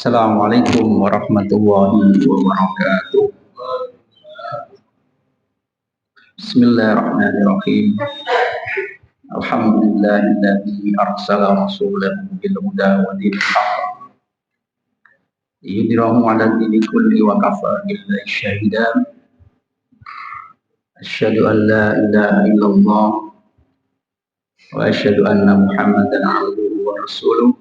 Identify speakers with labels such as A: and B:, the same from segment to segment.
A: Assalamualaikum warahmatullahi wabarakatuh. Bismillahirrahmanirrahim. Alhamdulillahilladzi arsala rasulahu bil huda wa dinil haqq liyudhhirahu 'ala dini kulli wa kafa billahi shahidan. Asyhadu an la ilaha illallah wa asyhadu anna Muhammadan 'abduhu wa rasuluh.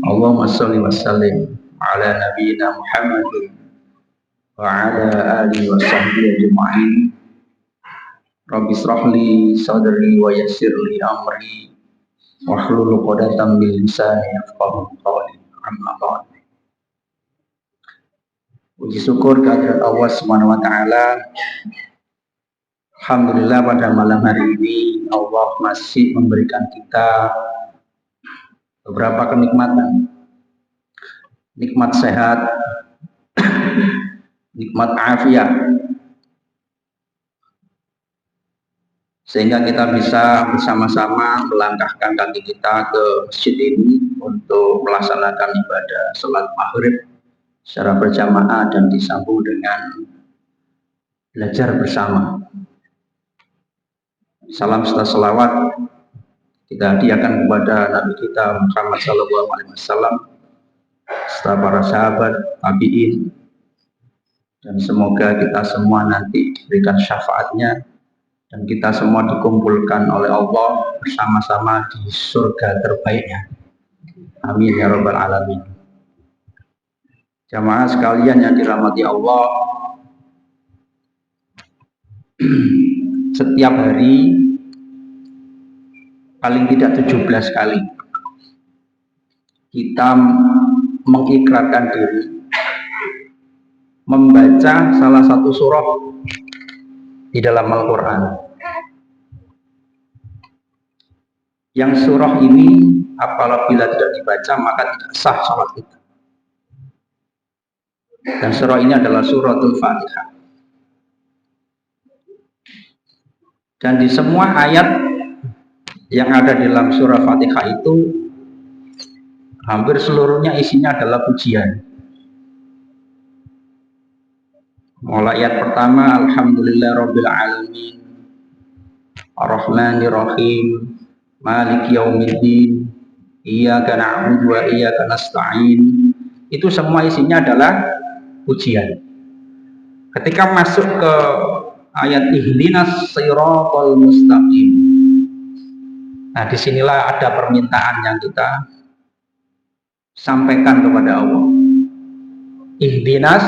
A: Allahumma shalli wa sallim ala nabiyyina Muhammadin wa ala alihi wa sahbihi ajma'in. Rabbi israh li sadri wa yassir li amri wahlul 'uqdatam min lisani yafqahu qawli. Amma ba'd. Puji syukur kehadirat Allah Subhanahu wa taala. Alhamdulillah pada malam hari ini Allah masih memberikan kita beberapa kenikmatan. Nikmat sehat, nikmat afiat, sehingga kita bisa bersama-sama melangkahkan kaki kita ke masjid ini untuk melaksanakan ibadah salat maghrib secara berjamaah dan disambung dengan belajar bersama. Salam serta selawat kita hadiahkan kepada Nabi kita Muhammad SAW, serta para sahabat, tabi'in, dan semoga kita semua nanti diberikan syafaatnya dan kita semua dikumpulkan oleh Allah bersama-sama di surga terbaiknya. Amin ya rabbal alamin. Jamaah sekalian yang dirahmati Allah, setiap hari paling tidak 17 kali kita mengikrarkan diri membaca salah satu surah di dalam Al-Quran. Yang surah ini apabila tidak dibaca maka tidak sah salat kita. Dan surah ini adalah suratul Fatihah. Dan di semua ayat yang ada di dalam surah Fatihah itu hampir seluruhnya isinya adalah pujian. Mulai ayat pertama, Alhamdulillah Rabbil Alamin, Ar-Rahmanir Rahim, Maliki Yaumiddin, Iyyaka na'budu wa iyyaka nasta'in. Itu semua isinya adalah pujian. Ketika masuk ke ayat Ihdinas Shiratal Mustaqim, nah disinilah ada permintaan yang kita sampaikan kepada Allah. Ihdinas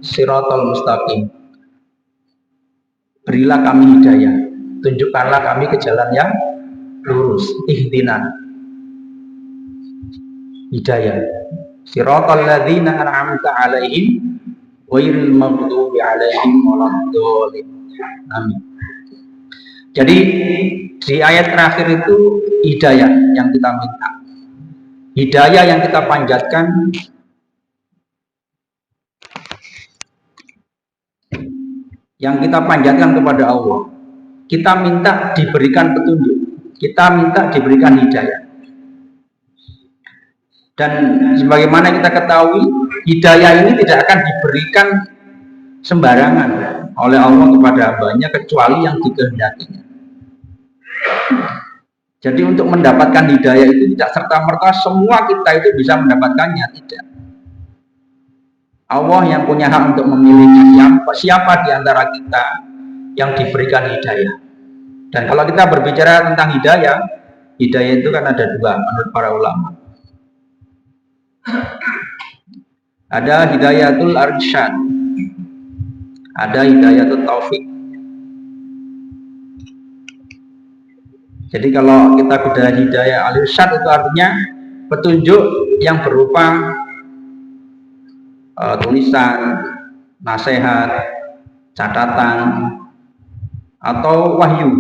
A: Shiratal Mustaqim, berilah kami hidayah, tunjukkanlah kami ke jalan yang lurus. Ihdinas, hidayah. Shiratal ladzina an'amta 'alaihim ghairil maghdubi 'alaihim waladdallin. Amin. Jadi di ayat terakhir itu hidayah yang kita minta, hidayah yang kita panjatkan, yang kita panjatkan kepada Allah. Kita minta diberikan petunjuk, kita minta diberikan hidayah. Dan sebagaimana kita ketahui, hidayah ini tidak akan diberikan sembarangan oleh Allah kepada hambanya kecuali yang dikehendakinya. Jadi untuk mendapatkan hidayah itu tidak serta-merta semua kita itu bisa mendapatkannya, tidak. Allah yang punya hak untuk memilih siapa di antara kita yang diberikan hidayah. Dan kalau kita berbicara tentang hidayah, hidayah itu kan ada dua menurut para ulama. Ada hidayatul arsyad, ada hidayatul taufik. Jadi kalau kita bicara hidayah al-irsyad itu artinya petunjuk yang berupa tulisan, nasihat, catatan, atau wahyu,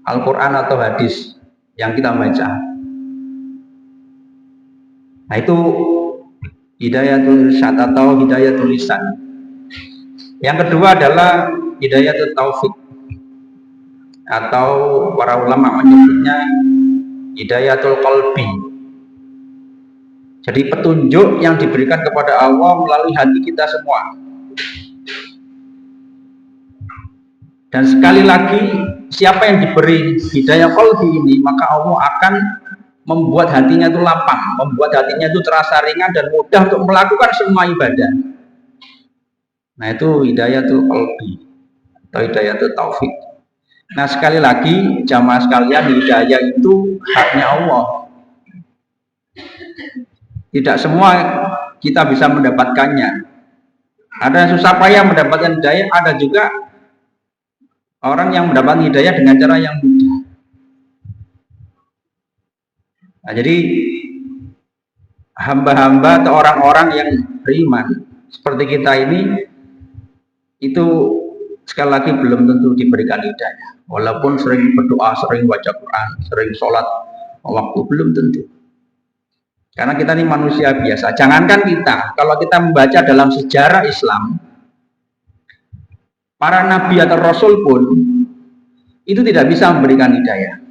A: Al-Quran atau hadis yang kita baca. Nah itu hidayatul irsyad atau hidayatul lisan. Yang kedua adalah hidayatul taufik, atau para ulama menyebutnya hidayatul qalbi. Jadi petunjuk yang diberikan kepada Allah melalui hati kita semua. Dan sekali lagi, siapa yang diberi hidayah qalbi ini, maka Allah akan membuat hatinya itu lapang, membuat hatinya itu terasa ringan dan mudah untuk melakukan semua ibadah. Nah, itu hidayatul qalbi atau hidayatul taufik. Nah, sekali lagi jamaah sekalian, hidayah itu haknya Allah. Tidak semua kita bisa mendapatkannya. Ada yang susah payah mendapatkan hidayah, ada juga orang yang mendapatkan hidayah dengan cara yang mudah. Nah, jadi hamba-hamba atau orang-orang yang beriman seperti kita ini, itu sekali lagi belum tentu diberikan hidayah. Walaupun sering berdoa, sering baca Quran, sering sholat waktu, belum tentu. Karena kita ini manusia biasa. Jangankan kita, kalau kita membaca dalam sejarah Islam, para nabi atau rasul pun itu tidak bisa memberikan hidayah.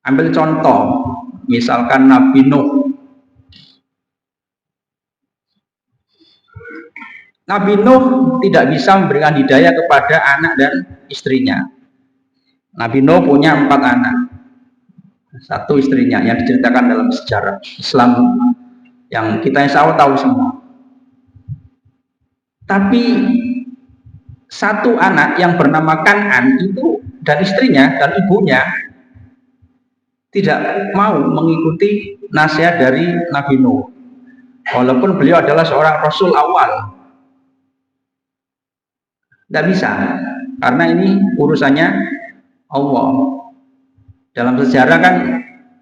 A: Ambil contoh, misalkan Nabi Nuh. Nabi Nuh tidak bisa memberikan hidayah kepada anak dan istrinya. Nabi Nuh punya 4 anak. 1 istrinya yang diceritakan dalam sejarah Islam yang kita insya Allah tahu semua. Tapi 1 anak yang bernama Kan'an itu dan istrinya dan ibunya tidak mau mengikuti nasihat dari Nabi Nuh. Walaupun beliau adalah seorang rasul awal. Tidak bisa, karena ini urusannya Allah. Dalam sejarah kan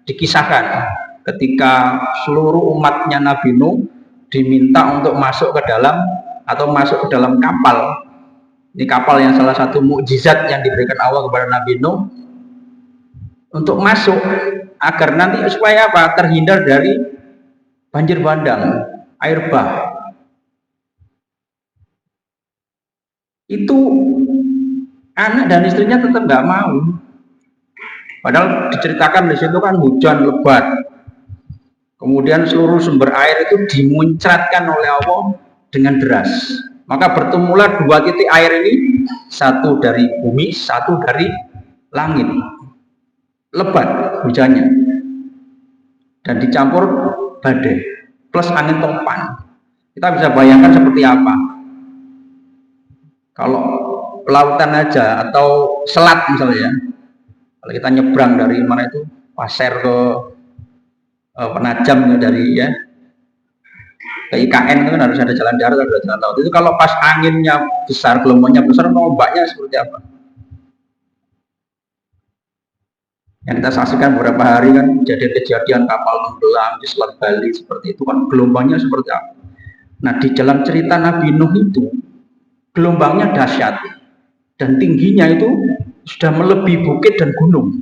A: dikisahkan ketika seluruh umatnya Nabi Nuh diminta untuk masuk ke dalam atau masuk ke dalam kapal. Ini kapal yang salah satu mukjizat yang diberikan Allah kepada Nabi Nuh untuk masuk agar nanti supaya apa? Terhindar dari banjir bandang, air bah. Itu anak dan istrinya tetap nggak mau. Padahal diceritakan di situ kan hujan lebat. Kemudian seluruh sumber air itu dimuncratkan oleh Allah dengan deras. Maka bertemulah 2 titik air ini, 1 dari bumi, 1 dari langit. Lebat hujannya. Dan dicampur badai plus angin topan. Kita bisa bayangkan seperti apa. Kalau lautan aja atau selat misalnya, kalau kita nyebrang dari mana itu Pasir ke Penajam dari ke IKN itu kan harus ada jalan darat, ada jalan laut. Itu kalau pas anginnya besar, gelombangnya besar, ombaknya seperti apa? Yang kita saksikan beberapa hari kan kejadian kapal tenggelam di Selat Bali seperti itu kan, gelombangnya seperti apa? Nah, di dalam cerita Nabi Nuh itu gelombangnya dahsyat dan tingginya itu sudah melebihi bukit dan gunung.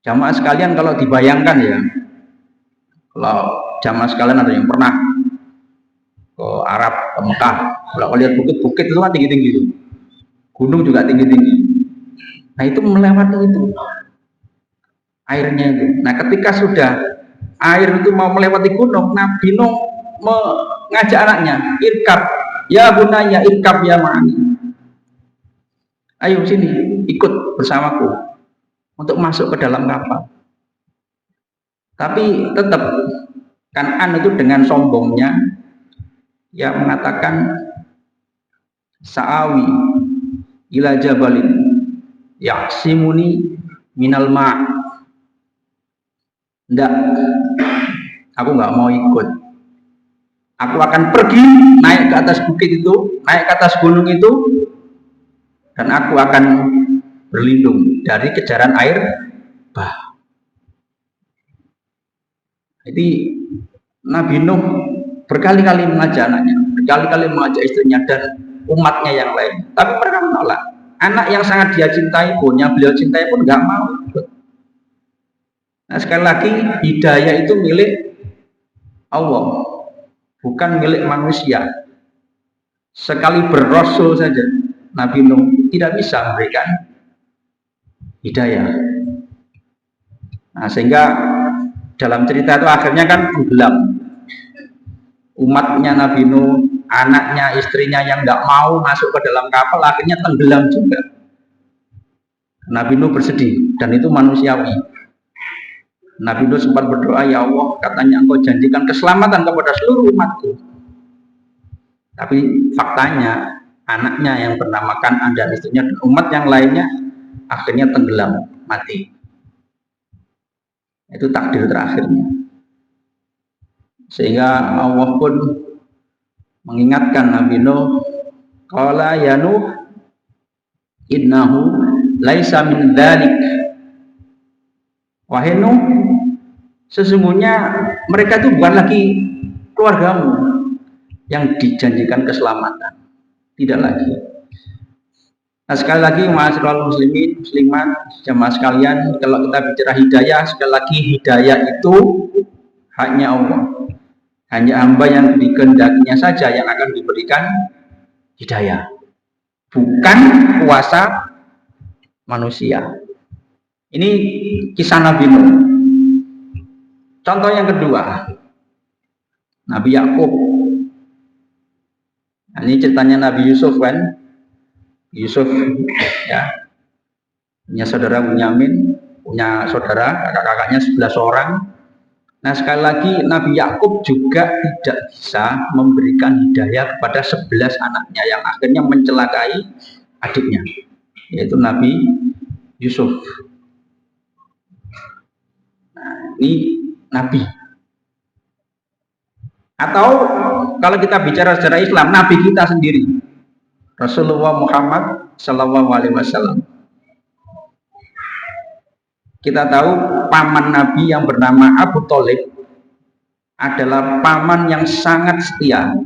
A: Jamaah sekalian kalau dibayangkan ya, kalau jamaah sekalian ada yang pernah ke Arab, ke Mekah, kalau lihat bukit-bukit itu kan tinggi-tinggi itu, gunung juga tinggi-tinggi. Nah, itu melewati itu airnya itu. Nah, ketika sudah air itu mau melewati gunung, Nabi Nuh mengajak anaknya, irkab ya bunaya, irkab ya ma'ani, ayo sini ikut bersamaku untuk masuk ke dalam kapal. Tapi tetap Kan'an itu dengan sombongnya ya mengatakan sa'awi ila jabalin ya'simuni minal ma'. Enggak, aku nggak mau ikut. Aku akan pergi naik ke atas bukit itu, naik ke atas gunung itu, dan aku akan berlindung dari kejaran air bah. Jadi Nabi Nuh berkali-kali mengajak anaknya, berkali-kali mengajak istrinya dan umatnya yang lain, tapi mereka menolak. Anak yang sangat dia cintai pun, yang beliau cintai pun nggak mau ikut. Nah, sekali lagi hidayah itu milik Allah, bukan milik manusia. Sekali berrasul saja Nabi Nuh tidak bisa memberikan hidayah. Nah, sehingga dalam cerita itu akhirnya kan tenggelam. Umatnya Nabi Nuh, anaknya, istrinya yang nggak mau masuk ke dalam kapal akhirnya tenggelam juga. Nabi Nuh bersedih dan itu manusiawi. Nabi Nuh sempat berdoa, ya Allah, katanya engkau janjikan keselamatan kepada seluruh umatku. Tapi faktanya anaknya yang bernama Kan'an dan istrinya dan umat yang lainnya akhirnya tenggelam, mati. Itu takdir terakhirnya. Sehingga Allah pun mengingatkan Nabi Nuh, qala ya Nuh innahu laisa min dzalik. Wahai Nuh, sesungguhnya mereka itu bukan lagi keluargamu yang dijanjikan keselamatan. Tidak lagi. Nah, sekali lagi ma'asyiral muslimin, muslimat, jamaah sekalian, kalau kita bicara hidayah, sekali lagi hidayah itu haknya Allah. Hanya hamba yang dikehendakinya saja yang akan diberikan hidayah. Bukan kuasa manusia. Ini kisah Nabi Nuh. Contoh yang kedua, Nabi Yakub. Nah, ini ceritanya Nabi Yusuf kan. Yusuf ya, punya saudara Bunyamin, punya saudara kakak-kakaknya 11 orang. Nah, sekali lagi Nabi Yakub juga tidak bisa memberikan hidayah kepada 11 anaknya yang akhirnya mencelakai adiknya, yaitu Nabi Yusuf. Nah, ini Nabi. Atau kalau kita bicara secara Islam, Nabi kita sendiri, Rasulullah Muhammad Sallallahu Alaihi Wasallam. Kita tahu paman Nabi yang bernama Abu Thalib adalah paman yang sangat setia,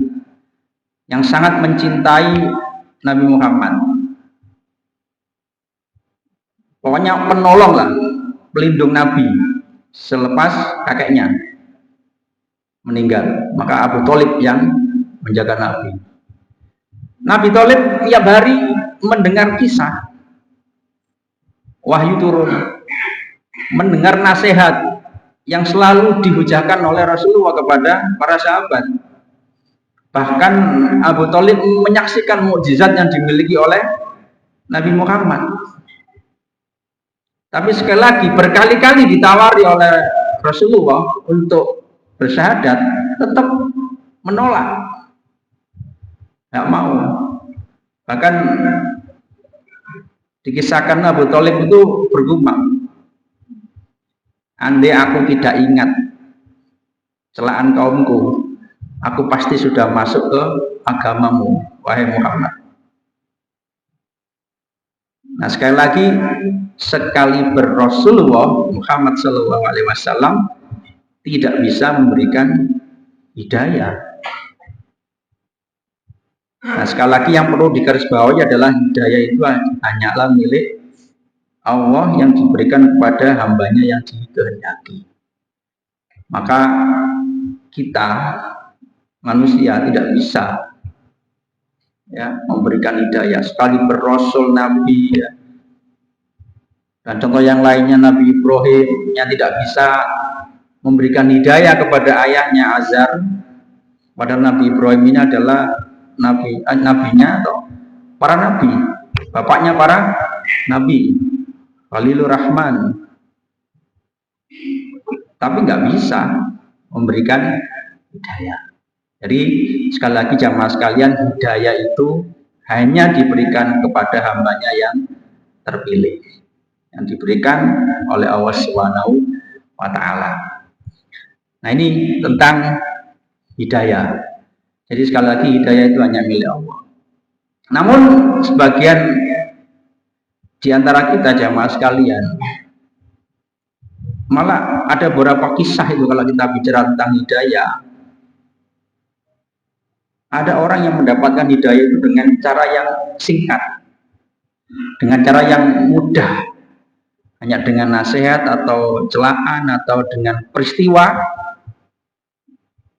A: yang sangat mencintai Nabi Muhammad. Pokoknya penolong lah, pelindung Nabi selepas kakeknya meninggal. Maka Abu Thalib yang menjaga Nabi. Nabi Thalib tiap hari mendengar kisah wahyu turun, mendengar nasihat yang selalu dihujahkan oleh Rasulullah kepada para sahabat. Bahkan Abu Thalib menyaksikan mukjizat yang dimiliki oleh Nabi Muhammad. Tapi sekali lagi berkali-kali ditawari oleh Rasulullah untuk bersyahadat, tetap menolak, nggak mau. Bahkan dikisahkan Abu Thalib itu bergumam, andai aku tidak ingat celaan kaumku, aku pasti sudah masuk ke agamamu, wahai Muhammad. Nah, sekali lagi, sekali Rasulullah Muhammad SAW tidak bisa memberikan hidayah. Nah, sekali lagi yang perlu digarisbawahi adalah hidayah itu hanyalah milik Allah yang diberikan kepada hambanya yang dikehendaki. Maka kita manusia tidak bisa ya memberikan hidayah, sekali Rasul Nabi ya. Dan contoh yang lainnya Nabi Ibrahim yang tidak bisa memberikan hidayah kepada ayahnya Azar. Padahal Nabi Ibrahim ini adalah nabinya atau para nabi, bapaknya para nabi, Khalilur Rahman. Tapi nggak bisa memberikan hidayah. Jadi sekali lagi jamaah sekalian, hidayah itu hanya diberikan kepada hambanya yang terpilih, yang diberikan oleh Allah Subhanahu wa Ta'ala. Nah, ini tentang hidayah. Jadi sekali lagi hidayah itu hanya milik Allah. Namun sebagian di antara kita jamaah sekalian malah ada beberapa kisah itu kalau kita bicara tentang hidayah. Ada orang yang mendapatkan hidayah itu dengan cara yang singkat, dengan cara yang mudah, hanya dengan nasihat atau celaan atau dengan peristiwa,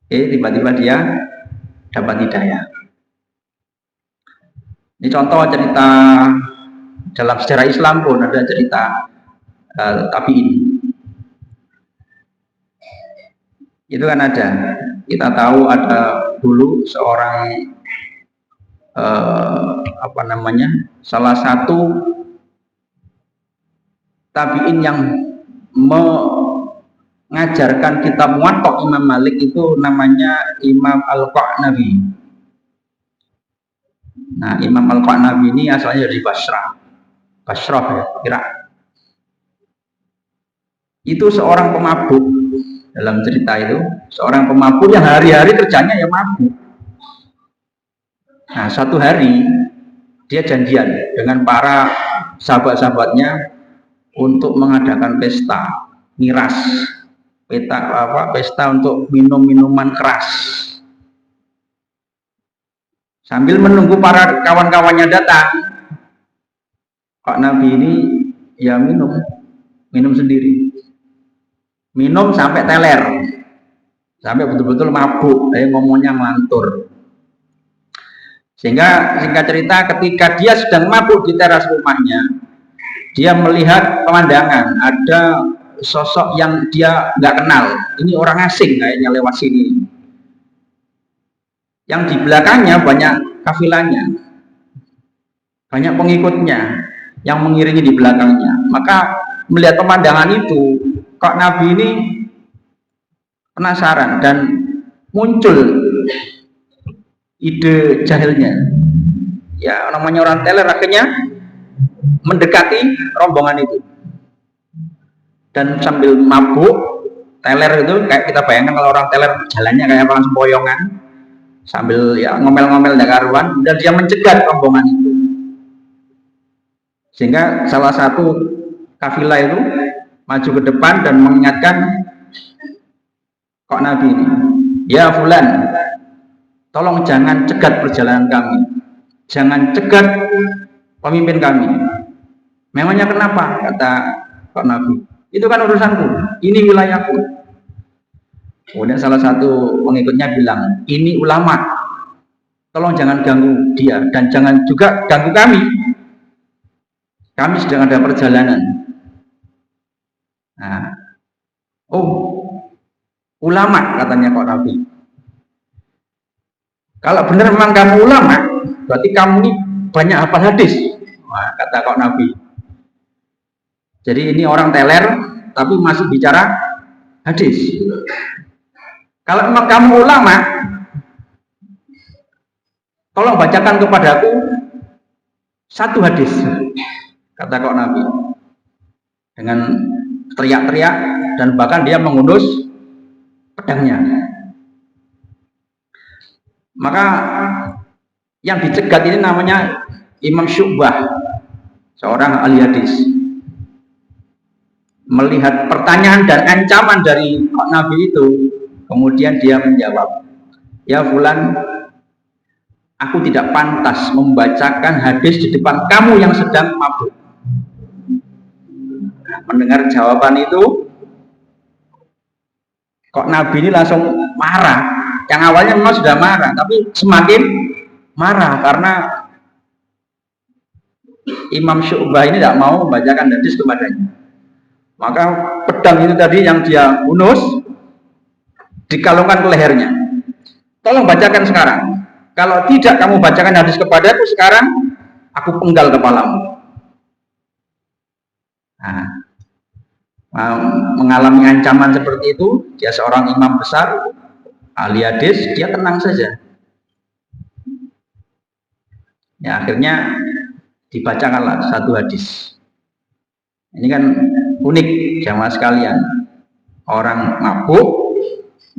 A: tiba-tiba dia dapat hidayah. Ini contoh cerita dalam sejarah Islam pun ada cerita tabi'in. Itu kan ada. Kita tahu ada dulu seorang salah satu tabi'in yang mengajarkan kitab Muwatta Imam Malik itu namanya Imam Al-Qa'nabi. Nah, Imam Al-Qa'nabi ini asalnya dari Basrah ya, Irak. Itu seorang pemabuk. Dalam cerita itu, seorang pemabuk yang hari-hari kerjanya ya mabuk. Nah, satu hari dia janjian dengan para sahabat-sahabatnya untuk mengadakan pesta miras, pesta untuk minum-minuman keras. Sambil menunggu para kawan-kawannya datang, Pak Nabi ini ya minum sendiri, minum sampai teler, sampai betul-betul mabuk, ngomongnya ngelantur. Sehingga singkat cerita, ketika dia sedang mabuk di teras rumahnya, dia melihat pemandangan, ada sosok yang dia nggak kenal. Ini orang asing kayaknya lewat sini. Yang di belakangnya banyak kafilahnya, banyak pengikutnya yang mengiringi di belakangnya. Maka melihat pemandangan itu, kok Nabi ini penasaran dan muncul ide jahilnya. Ya, namanya orang teler, akhirnya mendekati rombongan itu. Dan sambil mabuk, teler itu kayak kita bayangkan kalau orang teler jalannya kayak orang sempoyongan, sambil ya ngomel-ngomel dan karuan, dan dia mencegat rombongan itu. Sehingga salah satu kafilah itu maju ke depan dan mengingatkan kok Nabi ini, ya fulan, tolong jangan cegat perjalanan kami, jangan cegat pemimpin kami. Memangnya kenapa? Kata kok Nabi, itu kan urusanku, ini wilayahku. Kemudian salah satu pengikutnya bilang, ini ulama, tolong jangan ganggu dia dan jangan juga ganggu kami sedang ada perjalanan. Nah, oh, ulama katanya kok Nabi. Kalau benar memang kamu ulama, berarti kamu ini banyak hafal hadis. Nah, kata kok Nabi. Jadi ini orang teler, tapi masih bicara hadis. Kalau memang kamu ulama, tolong bacakan kepadaku satu hadis, kata kok Nabi. Dengan teriak-teriak dan bahkan dia mengundus pedangnya. Maka yang dicegat ini namanya Imam Syu'bah, seorang ahli hadis. Melihat pertanyaan dan ancaman dari Nabi itu, kemudian dia menjawab, ya fulan, aku tidak pantas membacakan hadis di depan kamu yang sedang mabuk. Mendengar jawaban itu, kok Nabi ini langsung marah. Yang awalnya memang sudah marah, tapi semakin marah karena Imam Syu'bah ini tidak mau membacakan hadis kepadanya. Maka pedang itu tadi yang dia unus dikalungkan ke lehernya. Tolong bacakan sekarang. Kalau tidak kamu bacakan hadis kepadaku sekarang, aku penggal kepalamu. Nah, mengalami ancaman seperti itu, dia seorang imam besar, ahli hadis, dia tenang saja. Ya, akhirnya dibacakanlah satu hadis. Ini kan unik jamaah sekalian. Orang mabuk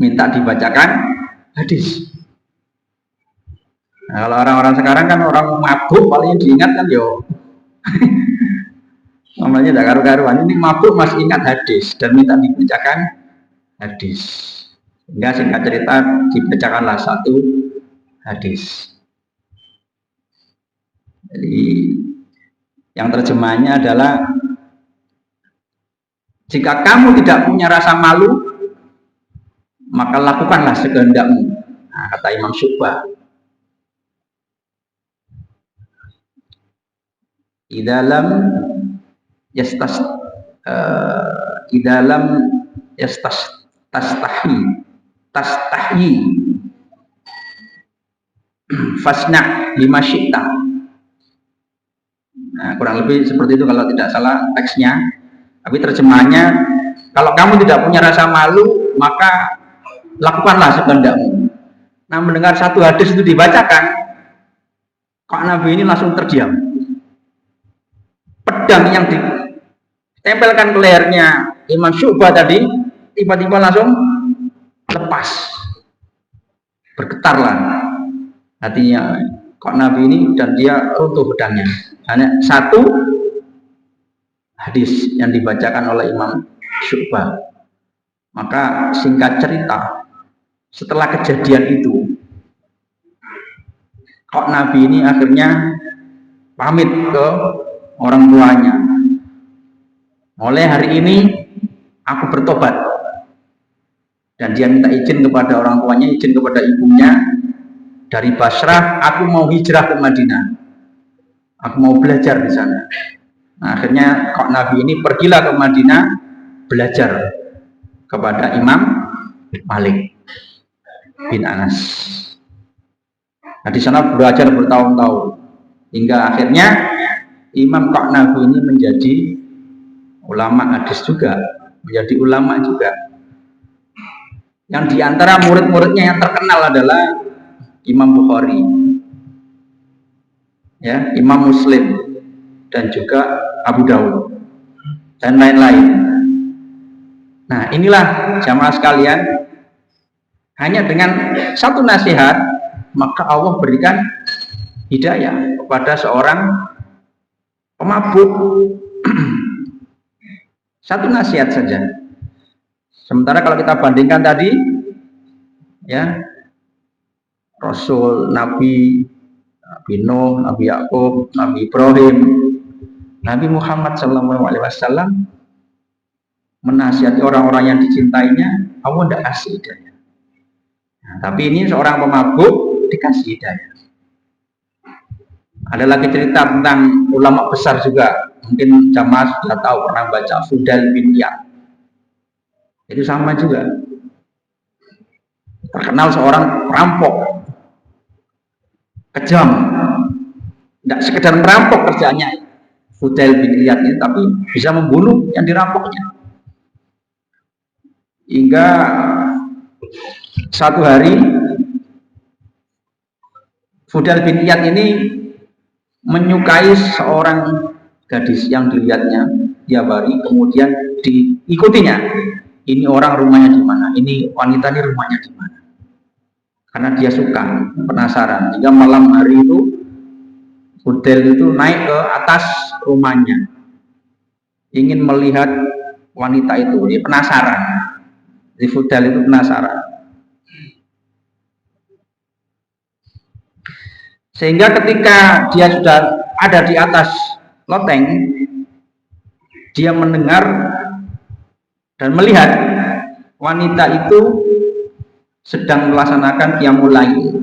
A: minta dibacakan hadis. Nah, kalau orang-orang sekarang kan orang mabuk paling diingat kan yo. Namanya tidak karu-karuan. Ini mabuk masih ingat hadis dan minta dibacakan hadis. Sehingga singkat cerita dibacakanlah satu hadis. Jadi yang terjemahnya adalah, jika kamu tidak punya rasa malu, maka lakukanlah sekehendakmu. Nah, kata Imam Syu'bah. Idalam tastahi tastahyi fasna lima syi'ta. Nah, kurang lebih seperti itu kalau tidak salah teksnya. Tapi terjemahannya, kalau kamu tidak punya rasa malu, maka lakukanlah sekehendakmu. Nah, mendengar satu hadis itu dibacakan, kok Nabi ini langsung terdiam. Pedang yang ditempelkan ke lehernya Imam Syu'bah tadi tiba-tiba langsung lepas, bergetarlah hatinya kok Nabi ini, dan dia runtuh pedangnya. Hanya satu hadis yang dibacakan oleh Imam Syu'bah. Maka singkat cerita, setelah kejadian itu, kok Nabi ini akhirnya pamit ke orang tuanya. Mulai hari ini aku bertobat. Dan dia minta izin kepada orang tuanya, izin kepada ibunya, dari Basrah aku mau hijrah ke Madinah. Aku mau belajar di sana. Nah, akhirnya kok Nabi ini pergilah ke Madinah belajar kepada Imam Malik bin Anas. Nah, di sana belajar bertahun-tahun hingga akhirnya Imam kok Nabi ini menjadi ulama hadis juga, menjadi ulama juga. Yang diantara murid-muridnya yang terkenal adalah Imam Bukhari, ya, Imam Muslim, dan juga Abu Dawud, dan lain-lain. Nah, inilah jamaah sekalian, hanya dengan satu nasihat, maka Allah berikan hidayah kepada seorang pemabuk. Satu nasihat saja. Sementara kalau kita bandingkan tadi, ya, Rasul, Nabi Nuh, Nabi Yakub, Nabi Ibrahim, Nabi Muhammad SAW menasihati orang-orang yang dicintainya, Allah tidak kasih hidayah. Nah, tapi ini seorang pemabuk dikasih hidayah. Ada lagi cerita tentang ulama besar juga, mungkin jamaah sudah tahu, pernah baca Fudail bin Iyad. Itu sama juga, terkenal seorang perampok kejam, tidak sekedar merampok kerjaannya Fudail bin Iyad ini, tapi bisa membunuh yang dirampoknya. Hingga satu hari Fudail bin Iyad ini menyukai seorang gadis yang dilihatnya tiap hari, kemudian diikutinya. Ini orang rumahnya di mana? Ini wanita ini rumahnya di mana? Karena dia suka, penasaran. Hingga malam hari itu Fudail itu naik ke atas rumahnya, ingin melihat wanita itu. Dia penasaran. Jadi Fudail itu penasaran. Sehingga ketika dia sudah ada di atas loteng, dia mendengar dan melihat wanita itu sedang melaksanakan qiyamul lail.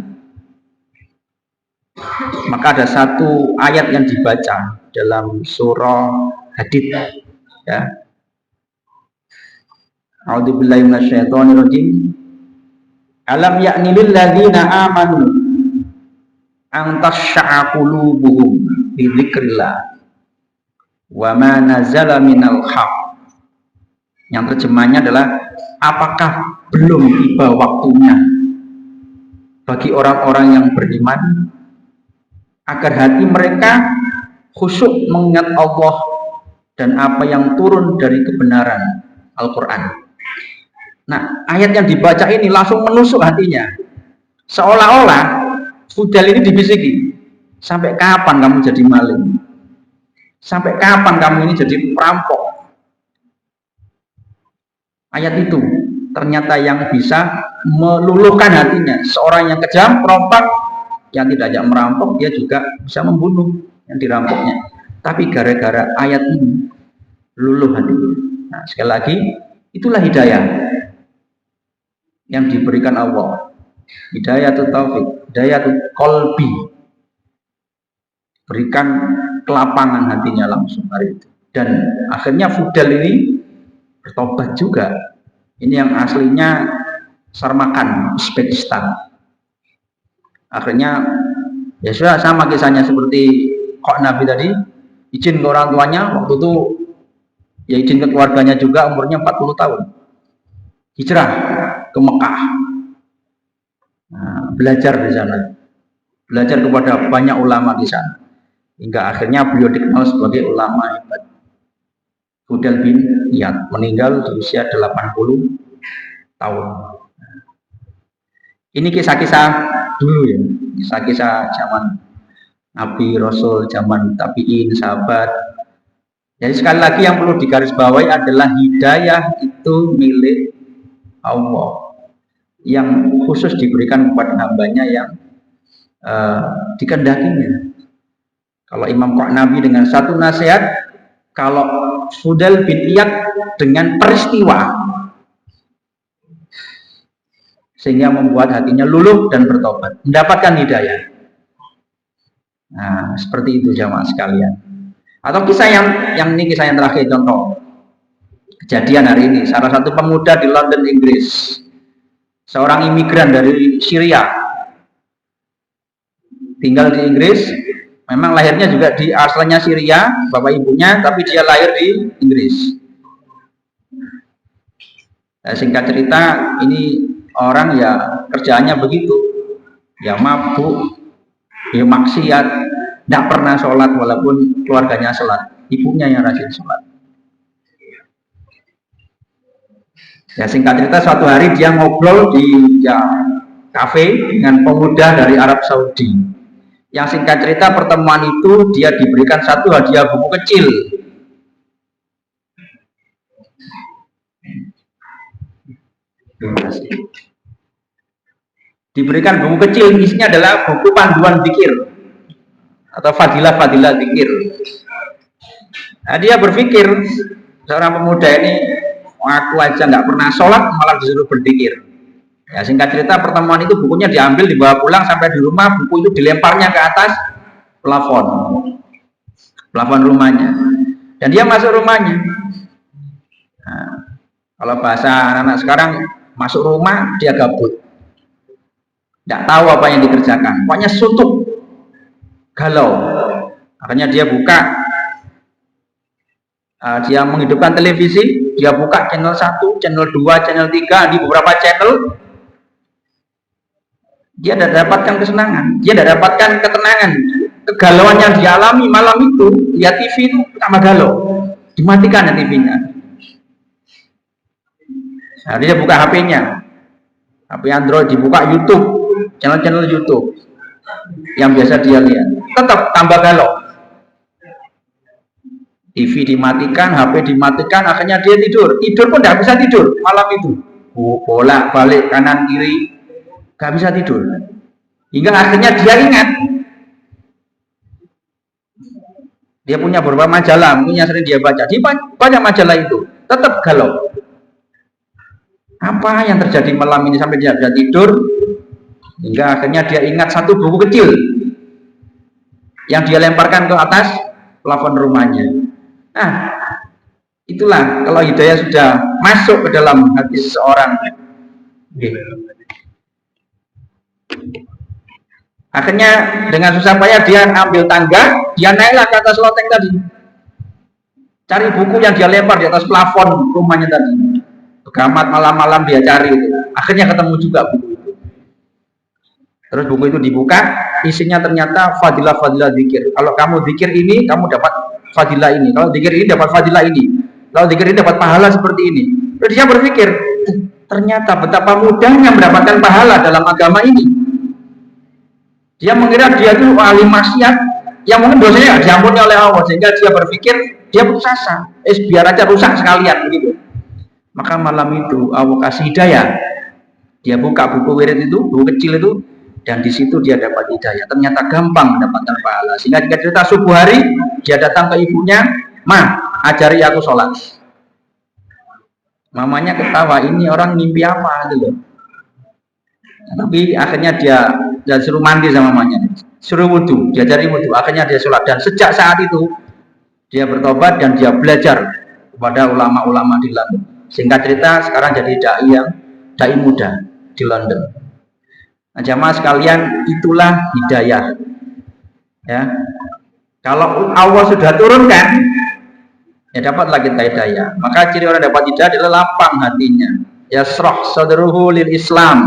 A: Maka ada satu ayat yang dibaca dalam surah Hadid, ya. A'udzubillahi minasyaitonirrajim. Alam ya'ni lil ladzina amanu an takhsha'a qulubuhum bi dzikrillah wa ma nazala minal haqq. Yang terjemahnya adalah, apakah belum tiba waktunya bagi orang-orang yang beriman agar hati mereka khusyuk mengingat Allah dan apa yang turun dari kebenaran Al-Quran. Nah, ayat yang dibaca ini langsung menusuk hatinya, seolah-olah Fudail ini dibisiki, sampai kapan kamu jadi maling? Sampai kapan kamu ini jadi perampok? Ayat itu ternyata yang bisa meluluhkan hatinya. Seorang yang kejam, perompak, yang tidak hanya merampok, dia juga bisa membunuh yang dirampoknya. Tapi gara-gara ayat ini luluh hatinya. Nah, sekali lagi, itulah hidayah yang diberikan Allah. Hidayatul taufik, hidayatul qalbi. Berikan kelapangan hatinya langsung hari itu. Dan akhirnya Fudail ini bertobat juga. Ini yang aslinya Sarmakan, Uzbekistan. Akhirnya ya sudah sama kisahnya seperti kok Nabi tadi, izin ke orang tuanya, waktu itu ya izin ke keluarganya juga, umurnya 40 tahun. Hijrah ke Mekah. Nah, belajar di sana. Belajar kepada banyak ulama di sana. Hingga akhirnya beliau dikenal sebagai ulama hebat. Fudail bin Iyad meninggal di usia 80 tahun. Ini kisah-kisah dulu ya, kisah-kisah zaman Nabi, Rasul, zaman tabi'in, sahabat. Jadi sekali lagi yang perlu digarisbawahi adalah hidayah itu milik Allah, yang khusus diberikan kepada hambanya yang dikendakinya. Kalau Imam Qurtubi dengan satu nasihat, kalau Fudail bin Iyad dengan peristiwa, sehingga membuat hatinya luluh dan bertobat, mendapatkan hidayah. Nah, seperti itu jamaah sekalian. Atau kisah yang ini kisah yang terakhir, contoh kejadian hari ini. Salah satu pemuda di London, Inggris, seorang imigran dari Syria, tinggal di Inggris. Memang lahirnya juga di asalnya Syria, bapak ibunya, tapi dia lahir di Inggris. Nah, singkat cerita, ini orang ya kerjaannya begitu, ya mabuk, ya maksiat, tidak pernah sholat walaupun keluarganya sholat, ibunya yang rajin sholat. Ya singkat cerita, suatu hari dia ngobrol di kafe dengan pemuda dari Arab Saudi. Yang singkat cerita pertemuan itu dia diberikan satu hadiah buku kecil. Diberikan buku kecil, isinya adalah buku panduan zikir atau fadilah-fadilah zikir. Nah, dia berpikir, seorang pemuda ini, aku aja nggak pernah sholat malah disuruh berzikir. Ya singkat cerita pertemuan itu bukunya diambil, dibawa pulang, sampai di rumah buku itu dilemparnya ke atas plafon rumahnya, dan dia masuk rumahnya. Nah, kalau bahasa anak-anak sekarang, masuk rumah dia gabut, tidak tahu apa yang dikerjakan, pokoknya suntuk, galau. Akhirnya dia buka, dia menghidupkan televisi, dia buka channel 1, channel 2, channel 3, di beberapa channel. Dia tidak dapatkan kesenangan, dia tidak dapatkan ketenangan. Kegalauan yang dialami malam itu, lihat TV itu tambah galau, dimatikan ya TV-nya. Nah, dia buka HP-nya, HP Android, dibuka YouTube, channel-channel YouTube yang biasa dia lihat, tetap tambah galau. TV dimatikan, HP dimatikan, akhirnya dia tidur pun tidak bisa tidur malam itu, bolak balik kanan kiri, gak bisa tidur. Hingga akhirnya dia ingat, dia punya beberapa majalah, mungkin yang sering dia baca, dia banyak majalah itu, tetap galau. Apa yang terjadi malam ini sampai dia bisa tidur? Hingga akhirnya dia ingat satu buku kecil yang dia lemparkan ke atas plafon rumahnya. Nah, itulah kalau hidayah sudah masuk ke dalam hati seseorang. Akhirnya dengan susah payah dia ambil tangga, dia naiklah ke atas loteng tadi, cari buku yang dia lempar di atas plafon rumahnya tadi. Begamat malam-malam dia cari itu. Akhirnya ketemu juga buku itu. Terus buku itu dibuka, isinya ternyata fadilah-fadilah zikir. Kalau kamu zikir ini, kamu dapat fadilah ini. Kalau zikir ini dapat fadilah ini. Kalau zikir ini dapat pahala seperti ini. Terus dia berpikir, ternyata betapa mudahnya mendapatkan pahala dalam agama ini. Dia mengira dia itu ahli maksiat yang mungkin dosanya diampuni oleh Allah, sehingga dia berpikir dia putus asa, biar aja rusak sekalian begitu. Maka malam itu Allah kasih hidayah. Dia buka buku wirid itu, buku kecil itu, dan di situ dia dapat hidayah. Ternyata gampang mendapatkan pahala. Sehingga jika cerita subuh hari, dia datang ke ibunya, "Ma, ajari aku sholat." Mamanya ketawa, ini orang mimpi apa gitu. Tapi akhirnya dia suruh mandi sama mamanya, suruh wudhu, diajari wudhu. Akhirnya dia sholat, dan sejak saat itu dia bertobat dan dia belajar kepada ulama-ulama di London. Singkat cerita sekarang jadi dai muda. di London. Nah, jamaah sekalian, itulah hidayah. Ya, kalau Allah sudah turunkan, ya dapatlah kita hidayah. Maka ciri orang dapat hidayah adalah lapang hatinya. Yasrah sadruhu lil Islam.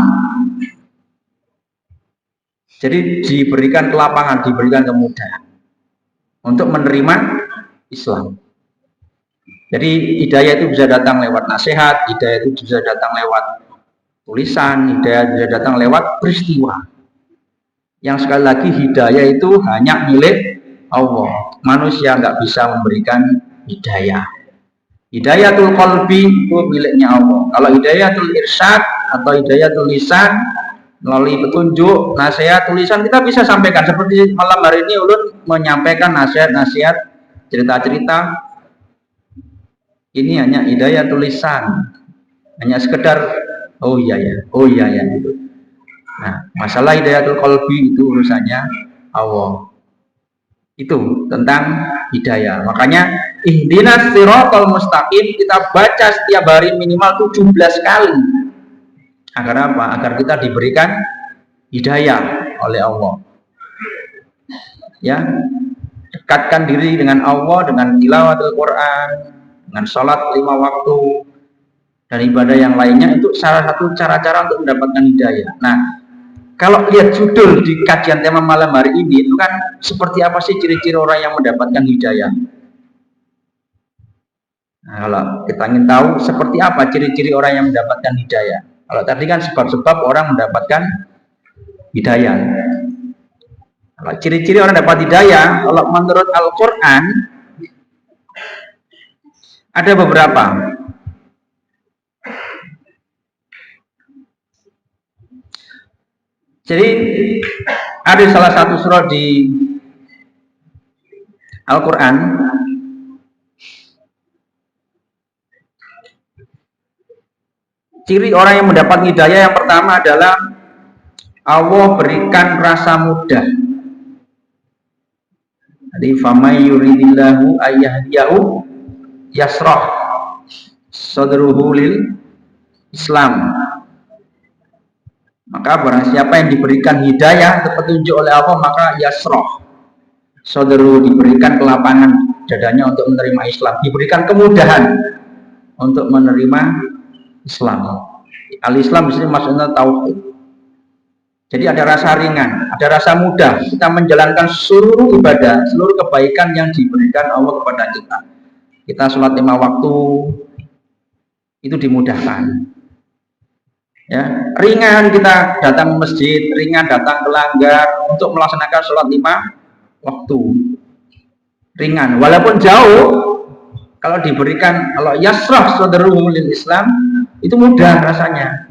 A: Jadi diberikan kelapangan, diberikan kemudahan untuk menerima Islam. Jadi hidayah itu bisa datang lewat nasihat, hidayah itu bisa datang lewat tulisan, hidayah bisa datang lewat peristiwa. Yang sekali lagi hidayah itu hanya milik Allah. Manusia nggak bisa memberikan hidayah. Hidayatul qalbi itu miliknya Allah. Kalau hidayatul irsyad atau hidayatul lisan, melalui petunjuk, nasihat, tulisan, kita bisa sampaikan. Seperti malam hari ini Ulun menyampaikan nasihat-nasihat, cerita-cerita. Ini hanya hidayah tulisan, hanya sekedar oh iya ya gitu. Nah, masalah hidayatul qalbi itu urusannya Allah. Itu tentang hidayah. Makanya ihdinas siratal mustaqim kita baca setiap hari minimal 17 kali. Agar apa? Agar kita diberikan hidayah oleh Allah. Ya, dekatkan diri dengan Allah dengan tilawatul Quran, dengan sholat 5 waktu dan ibadah yang lainnya. Itu salah satu cara-cara untuk mendapatkan hidayah. Nah, kalau lihat judul di kajian tema malam hari ini itu kan seperti apa sih ciri-ciri orang yang mendapatkan hidayah? Nah, kalau kita ingin tahu seperti apa ciri-ciri orang yang mendapatkan hidayah. Kalau tadi kan sebab-sebab orang mendapatkan hidayah. Kalau ciri-ciri orang dapat hidayah, kalau menurut Al-Quran ada beberapa. Jadi ada salah satu surah di Al-Quran ciri orang yang mendapat hidayah yang pertama adalah Allah berikan rasa mudah. Jadi famay yuridillahu ayyahdiyahu yasrah sadruhu lil Islam. Maka barang siapa yang diberikan hidayah atau petunjuk oleh Allah, maka yasrah sadruhu, diberikan kelapangan dadanya untuk menerima Islam, diberikan kemudahan untuk menerima Islam. Al-Islam disini maksudnya tauhid. Jadi ada rasa ringan, ada rasa mudah kita menjalankan seluruh ibadah, seluruh kebaikan yang diberikan Allah kepada kita. Kita sholat 5 waktu itu dimudahkan. Ya, ringan kita datang ke masjid, ringan datang ke langgar untuk melaksanakan sholat 5 waktu. Ringan, walaupun jauh, kalau diberikan, kalau yasrah sadruhu lil Islam, itu mudah rasanya.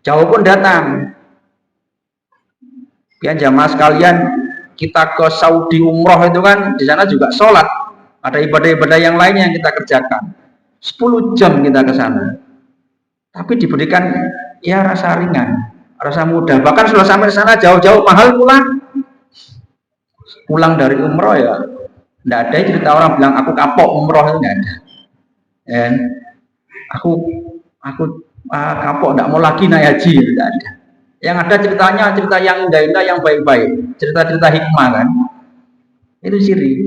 A: Jauh pun datang. Ya jamaah sekalian, kita ke Saudi umroh itu kan di sana juga sholat, ada ibadah-ibadah yang lainnya yang kita kerjakan. 10 jam kita ke sana, tapi diberikan ya rasa ringan, rasa mudah. Bahkan sudah sampai ke sana jauh-jauh mahal pulang dari umroh ya tidak ada cerita orang bilang aku kapok umroh, itu tidak ada. Dan aku kapok tidak mau lagi naik haji, tidak ada. Yang ada ceritanya cerita yang indah-indah, yang baik-baik, cerita-cerita hikmah kan. Itu ciri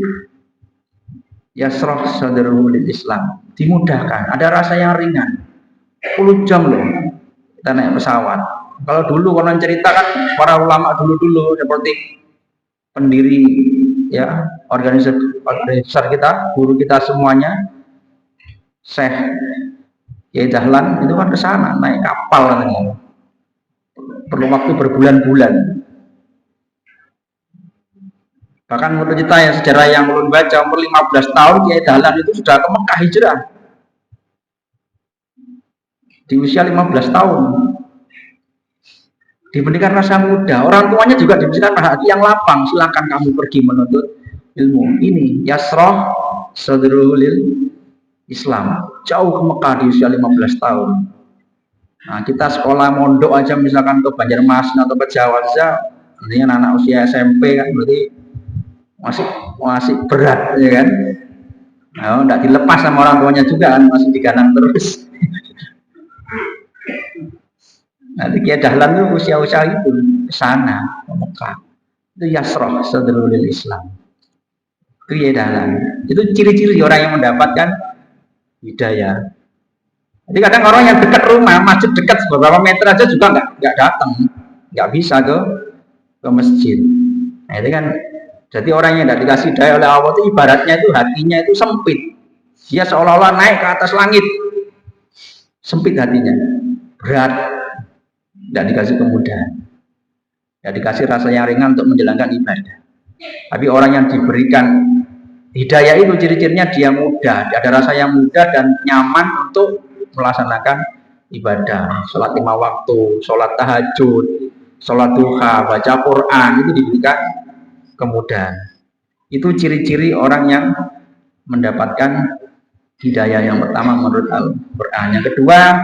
A: yasrah sadruhu lil Islam, dimudahkan, ada rasa yang ringan. 10 jam loh kita naik pesawat. Kalau dulu konon cerita kan para ulama dulu seperti pendiri ya organisasi kita, guru kita semuanya, Syekh Kiai Dahlan itu kan ke sana naik kapal katanya. Perlu waktu berbulan-bulan. Bahkan menurut cerita yang sejarah yang ulun baca, umur 15 tahun Kiai Dahlan itu sudah ke Mekah hijrah. Di usia 15 tahun. Diberikan rasa mudah. Orang tuanya juga diberikan hati yang lapang. Silakan kamu pergi menuntut ilmu. Ini yasrah sadruhu lil Islam. Jauh ke Mekah di usia 15 tahun. Nah, kita sekolah mondok aja misalkan ke Banjarmasin atau ke Jawa saja, artinya anak usia SMP kan berarti masih berat ya kan. Nah, enggak dilepas sama orang tuanya juga kan, masih diganang terus. Nanti Kiai Dahlan itu usia-usia itu ke sana, ke Mekah. Itu yasroh sadrul Islam. Itu Kiai Dahlan. Itu ciri-ciri orang yang mendapatkan hidayah. Jadi kadang orang yang dekat rumah, masjid dekat beberapa meter aja juga nggak datang, nggak bisa ke masjid. Nah, itu kan jadi orang yang tidak dikasih hidayah oleh Allah itu ibaratnya itu hatinya itu sempit. Dia seolah-olah naik ke atas langit, sempit hatinya, berat, tidak dikasih kemudahan, tidak dikasih rasa yang ringan untuk menjalankan ibadah. Tapi orang yang diberikan hidayah itu ciri-cirinya dia mudah, ada rasa yang mudah dan nyaman untuk melaksanakan ibadah, sholat 5 waktu, sholat tahajud, sholat duha, baca Quran, itu diberikan kemudahan. Itu ciri-ciri orang yang mendapatkan hidayah yang pertama menurut Al-Quran. Yang kedua,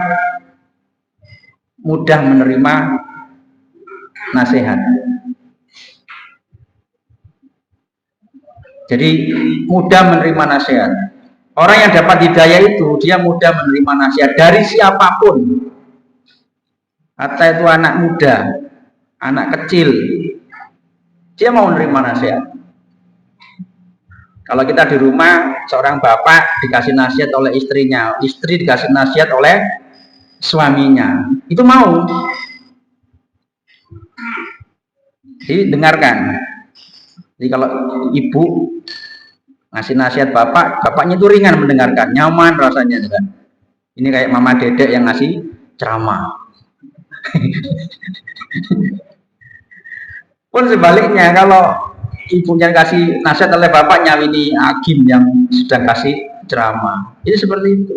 A: mudah menerima nasihat. Jadi mudah menerima nasihat. Orang yang dapat hidayah itu dia mudah menerima nasihat dari siapapun. Atau itu anak muda, anak kecil, dia mau menerima nasihat. Kalau kita di rumah, seorang bapak dikasih nasihat oleh istrinya, istri dikasih nasihat oleh suaminya, itu mau. Jadi dengarkan. Jadi kalau ibu ngasih nasihat bapak, bapaknya itu ringan mendengarkan, nyaman rasanya kan. Ini kayak mama dedek yang ngasih ceramah. Pun sebaliknya, kalau ibunya kasih nasihat oleh bapaknya, ini hakim yang sudah kasih ceramah. Itu seperti itu.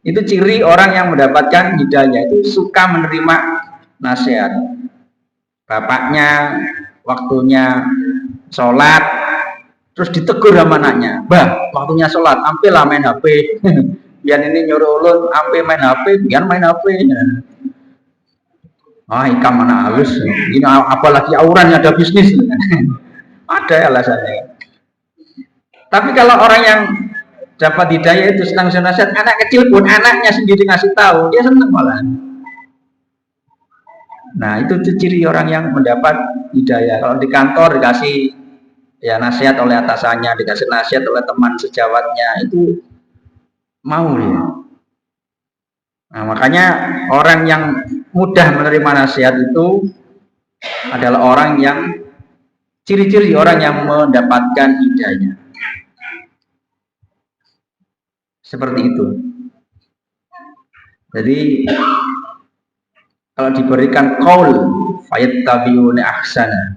A: Itu ciri orang yang mendapatkan hidayah, itu suka menerima nasihat. Bapaknya waktunya sholat, terus ditegur sama anaknya, bah waktunya sholat, ampelah main HP. Biar ini nyuruh ulun, ampe main HP, biar main HP. Ikam mana halus, ini apalagi auran ada bisnis. Ada alasannya. Tapi kalau orang yang dapat hidayah itu senang nasihat, anak kecil pun anaknya sendiri ngasih tahu, dia senang malah. Nah, itu ciri orang yang mendapat hidayah. Kalau di kantor dikasih ya nasihat oleh atasannya, dikasih nasihat oleh teman sejawatnya, itu mau dia. Nah, makanya orang yang mudah menerima nasihat itu adalah orang yang ciri-ciri orang yang mendapatkan hidayah. Seperti itu. Jadi kalau diberikan qaul fayattabi'una ahsana,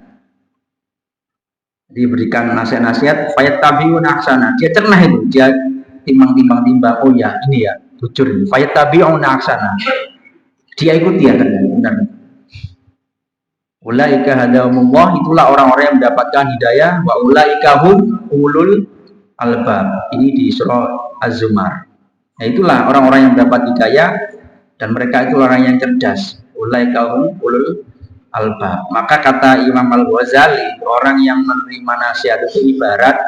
A: diberikan nasihat fayattabi'una ahsana, dia cerna itu, dia timbang, oh ya ini ya jujur, fayattabi'una ahsana, dia ikuti ya benar. Ulaika hadahumullah, itulah orang-orang yang mendapatkan hidayah, wa ulaika hum ulul albab. Ini di surah Az-Zumar. Nah, itulah orang-orang yang mendapat hidayah dan mereka itu orang yang cerdas. Ulaika hum ulul albab. Maka kata Imam Al-Ghazali, orang yang menerima nasihat itu ibarat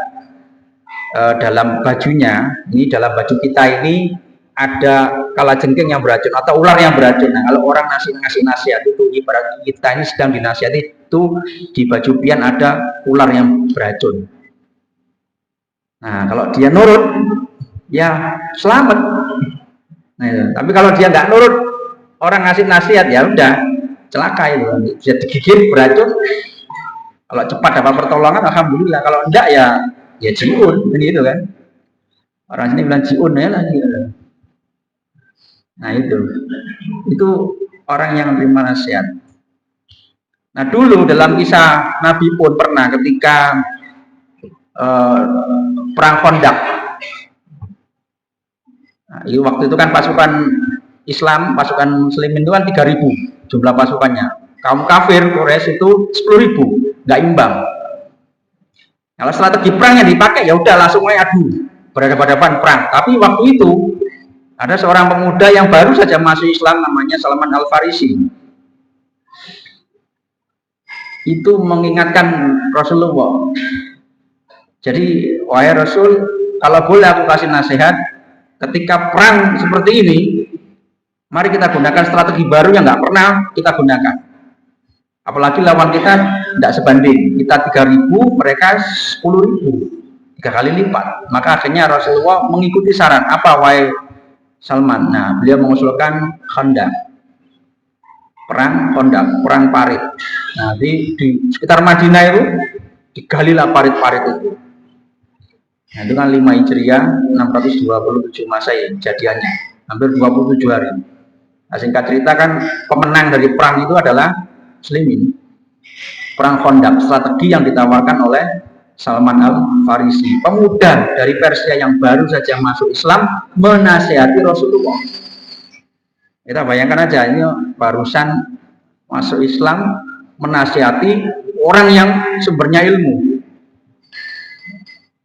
A: dalam bajunya, ini dalam baju kita ini ada kalajengking yang beracun atau ular yang beracun. Nah, kalau orang ngasih nasihat itu ibarat kita ini sedang dinasihati, itu di baju pian ada ular yang beracun. Nah, kalau dia nurut, ya selamat. Nah, tapi kalau dia nggak nurut, orang ngasih nasihat ya udah celaka itu, bisa digigit beracun. Kalau cepat dapat pertolongan, alhamdulillah. Kalau enggak ya jiun, begitu kan? Orang sini bilang jiun ya lagi. Nah itu orang yang menerima nasihat. Nah dulu dalam kisah Nabi pun pernah ketika perang Khandaq. Nah, waktu itu kan pasukan Islam, pasukan Muslimin itu kan 3.000 jumlah pasukannya. Kaum kafir Quraisy itu 10.000, nggak imbang. Kalau strategi perang yang dipakai ya udah langsung aja adu berhadapan perang. Tapi waktu itu ada seorang pemuda yang baru saja masuk Islam, namanya Salman Al-Farisi. Itu mengingatkan Rasulullah. Jadi, wahai Rasul, kalau boleh aku kasih nasihat, ketika perang seperti ini, Mari kita gunakan strategi baru yang nggak pernah kita gunakan. Apalagi lawan kita tidak sebanding. Kita 3.000, mereka 10.000. 3 kali lipat. Maka akhirnya Rasulullah mengikuti saran. Apa wahai Salman? Nah, beliau mengusulkan Khandaq. Perang Khandaq, perang parit. Nah, di sekitar Madinah itu digalilah parit-parit itu. Nah, itu kan 5 Hijriah, 627 Masehi jadiannya. Hampir 27 hari. Nah, singkat cerita kan pemenang dari perang itu adalah Muslimin. Perang Khandaq, strategi yang ditawarkan oleh Salman Al-Farisi, pemuda dari Persia yang baru saja masuk Islam, menasihati Rasulullah. Kita bayangkan aja, ini barusan masuk Islam, menasihati orang yang sumbernya ilmu,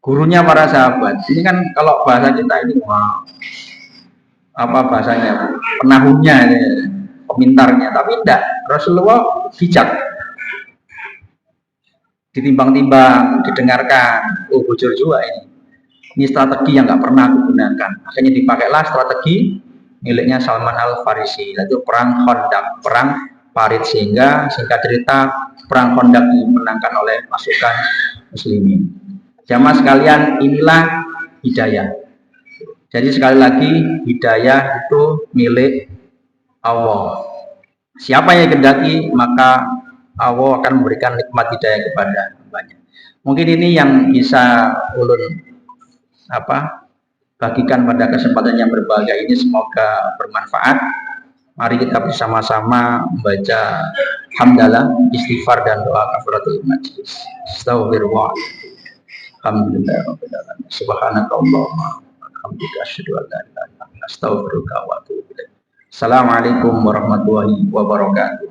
A: gurunya para sahabat. Ini kan kalau bahasa kita ini, wah, apa bahasanya, penahunya, pemintarnya. Tapi tidak, Rasulullah bijak, ditimbang-timbang, didengarkan. Oh, bujur juga ini strategi yang nggak pernah aku gunakan. Akhirnya dipakailah strategi miliknya Salman Al-Farisi, yaitu perang Khandaq, perang parit. Sehingga singkat cerita perang Khandaq dimenangkan oleh pasukan Muslimin. Jamaah sekalian, inilah hidayah. Jadi sekali lagi, hidayah itu milik Allah. Siapa yang kendaki, maka Allah akan memberikan nikmat hidayah kepada hambanya. Mungkin ini yang bisa ulun bagikan pada kesempatan yang berbahagia ini, semoga bermanfaat. Mari kita bersama-sama membaca hamdalah, istighfar dan doa kafaratul majlis. Astagfirullah. Alhamdulillah. Subhanakallahumma alhamdulillah, asyhadu an la ilaha illa anta, astaghfiruka wa atubu ilaik. Assalamualaikum warahmatullahi wabarakatuh.